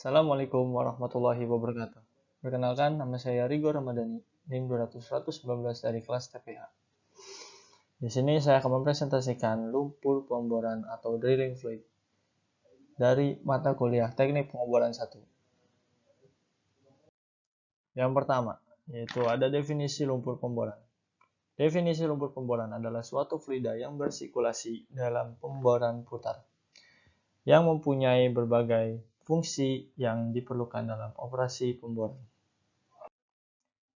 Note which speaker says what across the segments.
Speaker 1: Assalamualaikum warahmatullahi wabarakatuh. Perkenalkan, nama saya Rigo Ramadhani, NIM 200-119 dari kelas TPA. Di sini saya akan mempresentasikan lumpur pemboran atau drilling fluid dari mata kuliah Teknik Pengeboran 1. Yang pertama, yaitu ada definisi lumpur pemboran. Definisi lumpur pemboran adalah suatu fluida yang bersirkulasi dalam pemboran putar, yang mempunyai berbagai fungsi yang diperlukan dalam operasi pemboran.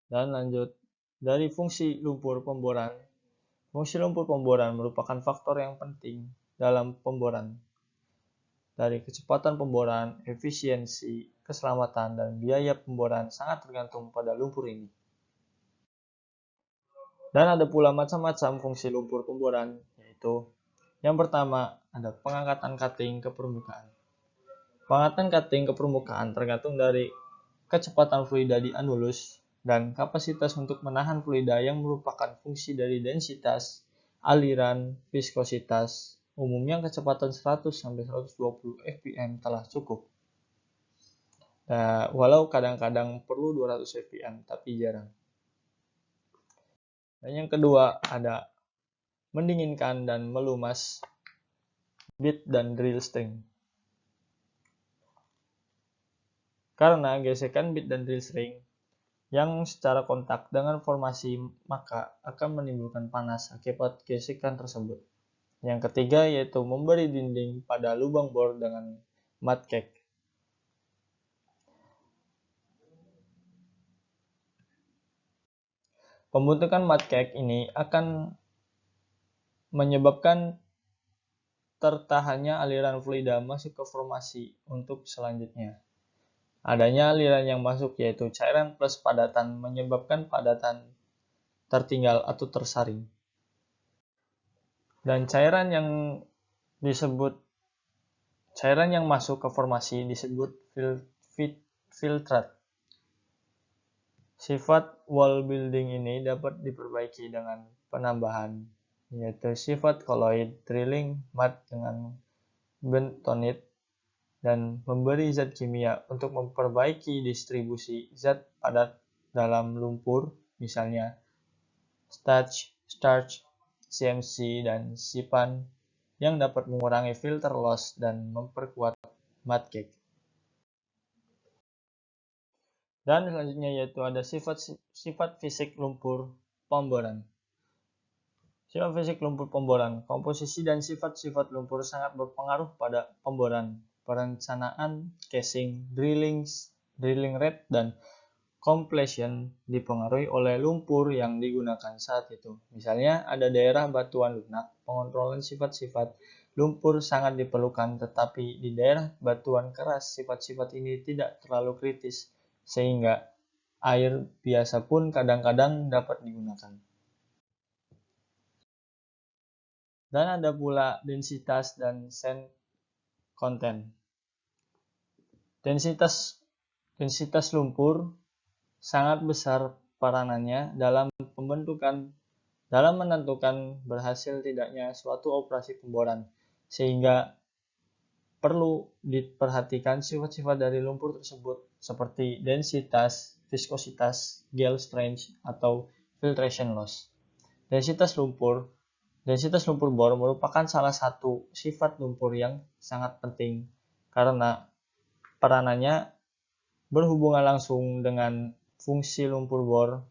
Speaker 1: Dan lanjut, dari fungsi lumpur pemboran. Fungsi lumpur pemboran merupakan faktor yang penting dalam pemboran. Dari kecepatan pemboran, efisiensi, keselamatan, dan biaya pemboran sangat tergantung pada lumpur ini. Dan ada pula macam-macam fungsi lumpur pemboran, yaitu yang pertama ada pengangkatan cutting ke permukaan. Pengangkatan cutting ke permukaan tergantung dari kecepatan fluida di anulus dan kapasitas untuk menahan fluida yang merupakan fungsi dari densitas, aliran, viskositas. Umumnya kecepatan 100-120 fpm telah cukup. Walau kadang-kadang perlu 200 fpm, tapi jarang. Dan yang kedua ada mendinginkan dan melumas bit dan drill string. Karena gesekan bit dan drill string yang secara kontak dengan formasi maka akan menimbulkan panas akibat gesekan tersebut. Yang ketiga yaitu memberi dinding pada lubang bor dengan mud cake. Pembentukan mud cake ini akan menyebabkan tertahannya aliran fluida masuk ke formasi untuk selanjutnya. Adanya aliran yang masuk yaitu cairan plus padatan menyebabkan padatan tertinggal atau tersaring. Dan cairan yang masuk ke formasi disebut filtrat. Sifat wall building ini dapat diperbaiki dengan penambahan, yaitu sifat colloid, drilling mud dengan bentonite, dan memberi zat kimia untuk memperbaiki distribusi zat padat dalam lumpur, misalnya starch, CMC, dan sipan yang dapat mengurangi filter loss dan memperkuat mud cake. Dan selanjutnya yaitu ada sifat fisik lumpur pemboran. Sifat fisik lumpur pemboran, komposisi dan sifat-sifat lumpur sangat berpengaruh pada pemboran, perencanaan, casing, drilling rate, dan completion dipengaruhi oleh lumpur yang digunakan saat itu. Misalnya ada daerah batuan lunak, pengontrolan sifat-sifat lumpur sangat diperlukan, tetapi di daerah batuan keras sifat-sifat ini tidak terlalu kritis, sehingga air biasa pun kadang-kadang dapat digunakan. Dan ada pula densitas dan sand content. Densitas lumpur sangat besar peranannya dalam menentukan berhasil tidaknya suatu operasi pemboran, sehingga perlu diperhatikan sifat-sifat dari lumpur tersebut seperti densitas, viskositas, gel strength, atau filtration loss. Densitas lumpur bor merupakan salah satu sifat lumpur yang sangat penting karena peranannya berhubungan langsung dengan fungsi lumpur bor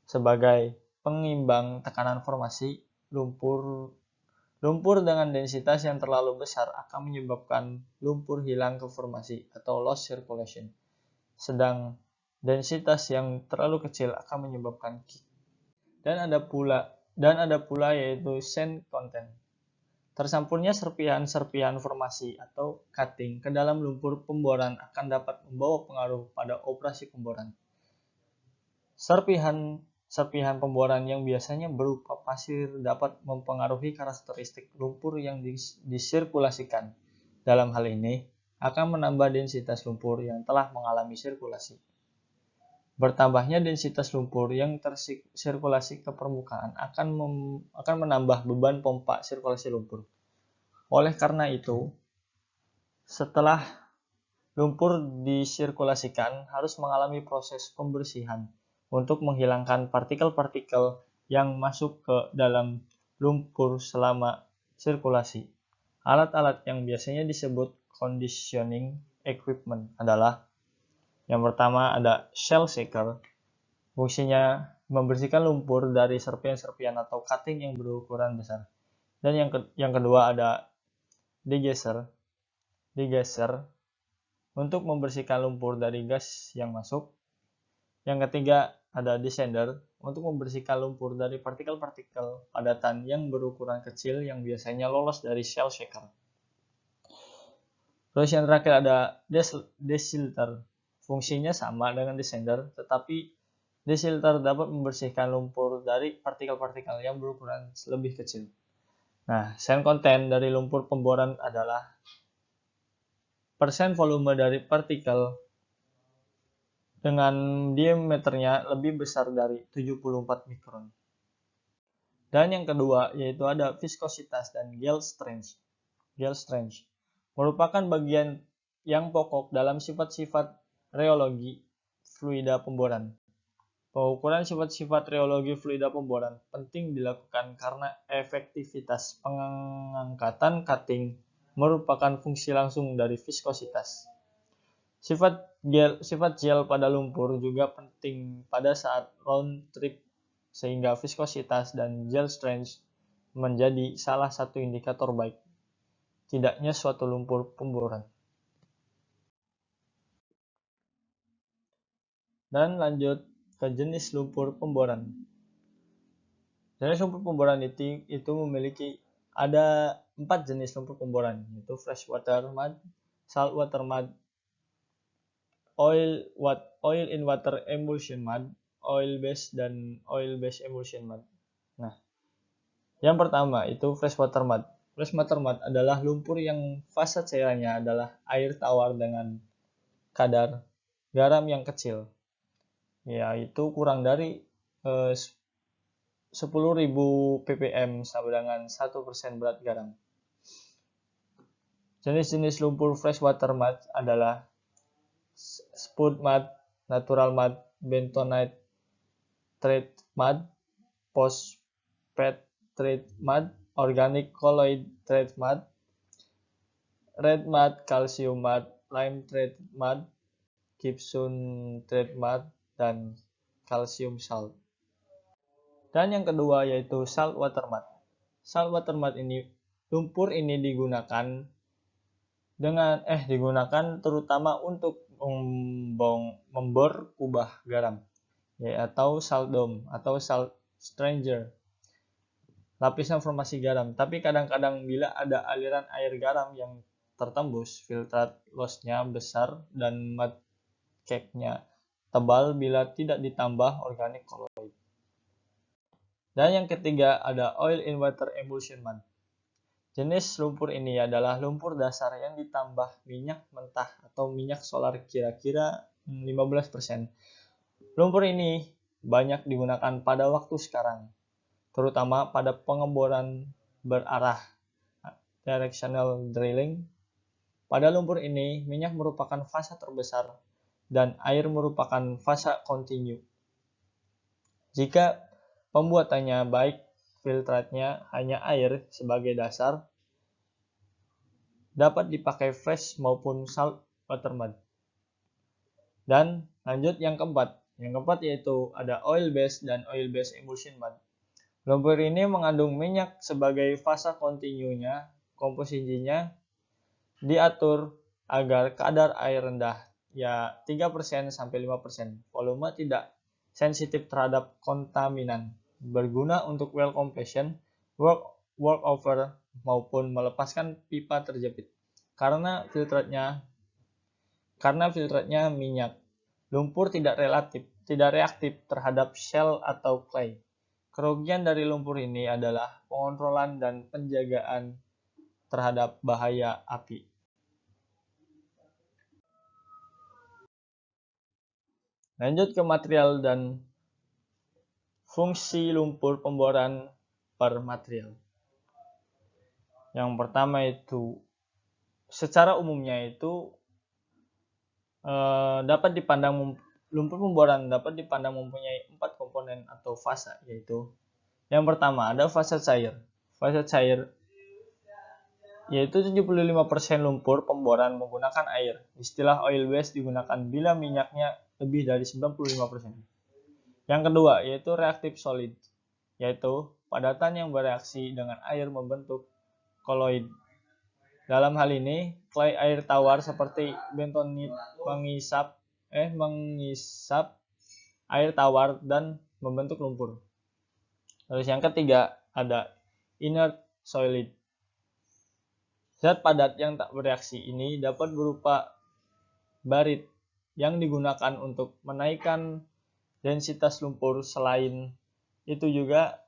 Speaker 1: sebagai pengimbang tekanan formasi. Lumpur dengan densitas yang terlalu besar akan menyebabkan lumpur hilang ke formasi atau loss circulation. Sedang densitas yang terlalu kecil akan menyebabkan kick. Dan ada pula yaitu sand content. Tersampurnya serpihan-serpihan formasi atau cutting ke dalam lumpur pemboran akan dapat membawa pengaruh pada operasi pemboran. Serpihan pemboran yang biasanya berupa pasir dapat mempengaruhi karakteristik lumpur yang disirkulasikan. Dalam hal ini, akan menambah densitas lumpur yang telah mengalami sirkulasi. Bertambahnya densitas lumpur yang tersirkulasi ke permukaan akan menambah beban pompa sirkulasi lumpur. Oleh karena itu, setelah lumpur disirkulasikan harus mengalami proses pembersihan untuk menghilangkan partikel-partikel yang masuk ke dalam lumpur selama sirkulasi. Alat-alat yang biasanya disebut conditioning equipment adalah yang pertama ada shell shaker. Fungsinya membersihkan lumpur dari serpian-serpian atau cutting yang berukuran besar. Dan yang kedua ada degauser untuk membersihkan lumpur dari gas yang masuk. Yang ketiga ada descender untuk membersihkan lumpur dari partikel-partikel padatan yang berukuran kecil yang biasanya lolos dari shell shaker. Terus yang terakhir ada desilter. Fungsinya sama dengan descender, tetapi desilter dapat membersihkan lumpur dari partikel-partikel yang berukuran lebih kecil. Nah, sand content dari lumpur pemboran adalah persen volume dari partikel dengan diameternya lebih besar dari 74 mikron. Dan yang kedua yaitu ada viskositas dan gel strength. Gel strength merupakan bagian yang pokok dalam sifat-sifat rheologi fluida pemboran. Pengukuran sifat-sifat rheologi fluida pemboran penting dilakukan karena efektivitas pengangkatan cutting merupakan fungsi langsung dari viskositas. Sifat gel pada lumpur juga penting pada saat round trip sehingga viskositas dan gel strength menjadi salah satu indikator baik tidaknya suatu lumpur pemboran. Dan lanjut ke jenis lumpur pemboran. Jenis lumpur pemboran itu memiliki ada 4 jenis lumpur pemboran, yaitu freshwater mud, saltwater mud, oil in water emulsion mud, oil based dan oil based emulsion mud. Nah, yang pertama itu freshwater mud. Freshwater mud adalah lumpur yang fase cairannya adalah air tawar dengan kadar garam yang kecil, yaitu kurang dari 10.000 ppm sama dengan 1% berat garam. Jenis-jenis lumpur freshwater mud adalah spud mud, natural mud, bentonite treated mud, phosphate treated mud, organic colloid treated mud, red mud, calcium mud, lime treated mud, gypsum treated mud, dan calcium salt. Dan yang kedua yaitu saltwater mud. Saltwater mud ini, lumpur ini digunakan terutama untuk membor kubah garam, atau salt dome atau salt stranger, lapisan formasi garam. Tapi kadang-kadang bila ada aliran air garam yang tertembus, filtrat loss-nya besar dan mud cake-nya tebal bila tidak ditambah organic colloid. Dan yang ketiga ada oil in water emulsion mud. Jenis lumpur ini adalah lumpur dasar yang ditambah minyak mentah atau minyak solar kira-kira 15%. Lumpur ini banyak digunakan pada waktu sekarang, terutama pada pengeboran berarah directional drilling. Pada lumpur ini, minyak merupakan fasa terbesar dan air merupakan fasa kontinu. Jika pembuatannya baik, filtratnya hanya air sebagai dasar, dapat dipakai fresh maupun salt water mud. Dan lanjut yang keempat. Yang keempat yaitu ada oil based dan oil based emulsion mud. Lumpur ini mengandung minyak sebagai fasa kontinunya. Komposisinya diatur agar kadar air rendah, ya 3% sampai 5%. Volume tidak sensitif terhadap kontaminan. Berguna untuk well completion, workover maupun melepaskan pipa terjepit. Karena filtratnya minyak, lumpur tidak reaktif terhadap shell atau clay. Kerugian dari lumpur ini adalah pengontrolan dan penjagaan terhadap bahaya api. Lanjut ke material dan fungsi lumpur pemboran per material. Yang pertama itu, secara umumnya itu lumpur pemboran dapat dipandang mempunyai 4 komponen atau fase, yaitu yang pertama ada fase cair. Fase cair yaitu 75% lumpur pemboran menggunakan air. Istilah oil base digunakan bila minyaknya lebih dari 95%. Yang kedua yaitu reaktif solid, yaitu padatan yang bereaksi dengan air membentuk koloid. Dalam hal ini, clay air tawar seperti bentonit mengisap air tawar dan membentuk lumpur. Terus yang ketiga ada inert solid. Zat padat yang tak bereaksi ini dapat berupa barit yang digunakan untuk menaikkan densitas lumpur. Selain itu juga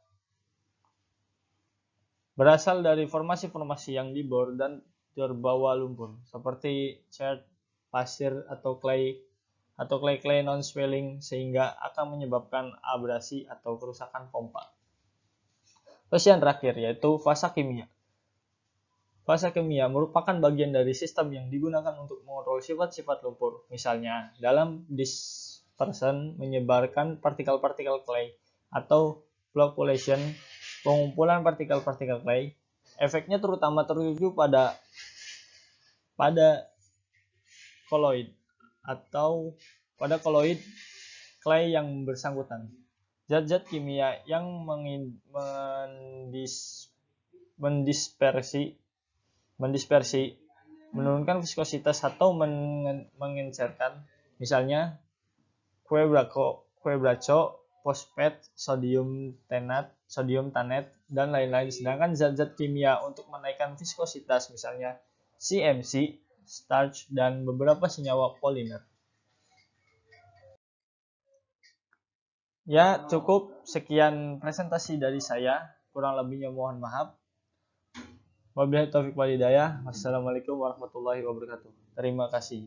Speaker 1: berasal dari formasi-formasi yang dibor dan terbawa lumpur, seperti chert, pasir atau clay non-swelling, sehingga akan menyebabkan abrasi atau kerusakan pompa. Terus yang terakhir yaitu fase kimia. Fase kimia merupakan bagian dari sistem yang digunakan untuk mengontrol sifat-sifat lumpur. Misalnya, dalam dispersion menyebarkan partikel-partikel clay atau flocculation, pengumpulan partikel-partikel clay. Efeknya terutama tertuju pada koloid atau pada koloid clay yang bersangkutan. Zat-zat kimia yang mendispersi, menurunkan viskositas atau mengencerkan, misalnya quebracho, fosfat, sodium tanat, dan lain-lain. Sedangkan zat-zat kimia untuk menaikkan viskositas, misalnya CMC, starch, dan beberapa senyawa polimer. Ya, cukup sekian presentasi dari saya. Kurang lebihnya mohon maaf. Wabillahi taufiq wal hidayah. Wassalamualaikum warahmatullahi wabarakatuh. Terima kasih.